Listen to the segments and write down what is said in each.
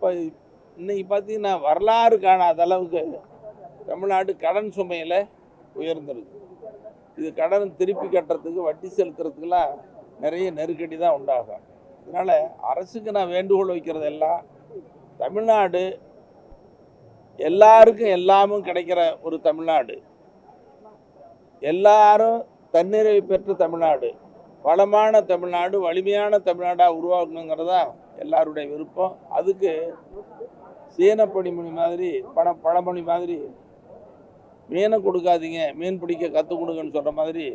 அப்போ இன்னைக்கு பார்த்தீங்கன்னா வரலாறு காணாத அளவுக்கு தமிழ்நாடு கடன் சுமையில் உயர்ந்திருக்கு. இது கடன் திருப்பி கட்டுறதுக்கு வட்டி செலுத்துறதுக்கெல்லாம் நிறைய நெருக்கடி தான் உண்டாகும். அதனால் அரசுக்கு நான் வேண்டுகோள் வைக்கிறது எல்லாம், தமிழ்நாடு எல்லாருக்கும் எல்லாமும் கிடைக்கிற ஒரு தமிழ்நாடு, எல்லாரும் தன்னிறைவு பெற்ற தமிழ்நாடு, வளமான தமிழ்நாடு, வலிமையான தமிழ்நாடாக உருவாக்கணுங்கிறதா எல்லாருடைய விருப்பம். அதுக்கு சீன பணிமொழி மாதிரி பழமொழி மாதிரி மீனை கொடுக்காதீங்க மீன் பிடிக்க கற்றுக் கொடுங்கன்னு சொல்கிற மாதிரி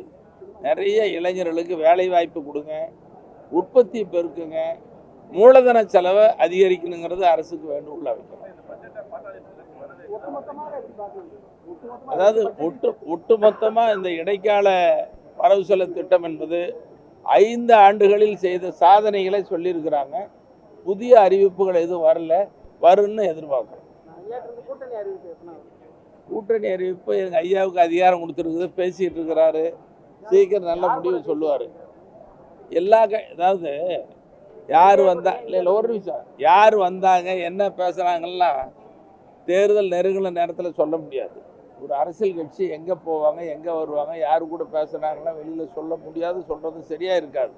நிறைய இளைஞர்களுக்கு வேலை வாய்ப்பு கொடுங்க, உற்பத்தி பெருக்குங்க, மூலதன செலவை அதிகரிக்கணுங்கிறது அரசுக்கு வேண்டுகோள் வைக்கணும். அதாவது ஒட்டுமொத்தமாக இந்த இடைக்கால வரவு செலவு திட்டம் என்பது 5 ஆண்டுகளில் செய்த சாதனைகளை சொல்லியிருக்கிறாங்க. புதிய அறிவிப்புகள் எதுவும் வரல, வரும்னு எதிர்பார்க்குறோம். கூட்டணி அறிவிப்பு எங்கள் ஐயாவுக்கு அதிகாரம் கொடுத்துருக்குது, பேசிகிட்டு இருக்கிறாரு, சீக்கிரம் நல்ல முடிவு சொல்லுவார். அதாவது யார் வந்தா இல்லை ஒரு நிமிஷம், யார் வந்தாங்க என்ன பேசுகிறாங்கலாம் தேர்தல் நெருங்கின நேரத்தில் சொல்ல முடியாது. ஒரு அரசியல் கட்சி எங்கே போவாங்க எங்கே வருவாங்க யார் கூட பேசுனாங்கன்னா வெளியில் சொல்ல முடியாது, சொல்கிறது சரியாக இருக்காது.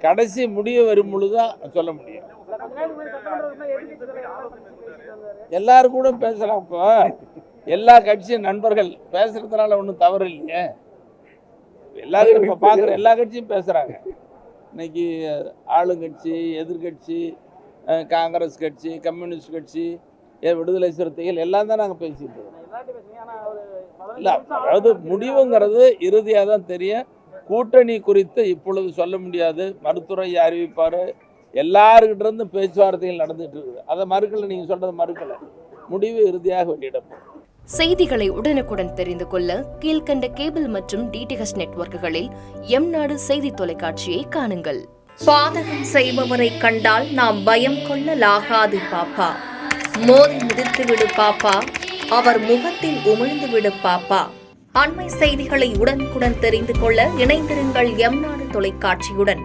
கடைசி முடிவு வரும் பொழுதுதான் சொல்ல முடியும். எல்லாரும் கூட பேசலாம். இப்போ எல்லா கட்சியும் நண்பர்கள் பேசுறதுனால ஒன்றும் தவறு இல்லையே. எல்லாரும் இப்போ பார்க்குற எல்லா கட்சியும் பேசுகிறாங்க. இன்னைக்கு ஆளுங்கட்சி, எதிர்கட்சி, காங்கிரஸ் கட்சி, கம்யூனிஸ்ட் கட்சி, விடுதலை சிறுத்தைகள் எல்லாம் தான் நாங்கள் பேசிட்டு இருக்கோம். இல்லை, அதாவது முடிவுங்கிறது இறுதியாக தான் தெரியும். கூட்டணி குறித்து இப்பொழுது சொல்ல முடியாது. மருத்துவரை அறிவிப்பார், எல்லாருக்கிட்ட இருந்து பேச்சுவார்த்தைகள் நடந்துட்டு இருக்குது. அதை மறுக்கலை, நீங்கள் சொல்றது மறுக்கலை. முடிவு இறுதியாக வெளியிடப்படும். செய்திகளை உடனுக்குடன் தெரிந்து கொள்ள கீழ்கண்ட கேபிள் மற்றும் டிடிஹெச் நெட்வொர்க்குகளில் எம்நாடு செய்தி தொலைக்காட்சியை காணுங்கள். பாதகம் செய்பவரை கண்டால் நாம் பயம் கொள்ளலாகாது பாப்பா. மோதி மிதித்து விடு பாப்பா, அவர் முகத்தில் உமிழ்ந்து விடு பாப்பா. அண்மை செய்திகளை உடனுக்குடன் தெரிந்து கொள்ள இணைந்திருங்கள் எம்நாடு தொலைக்காட்சியுடன்.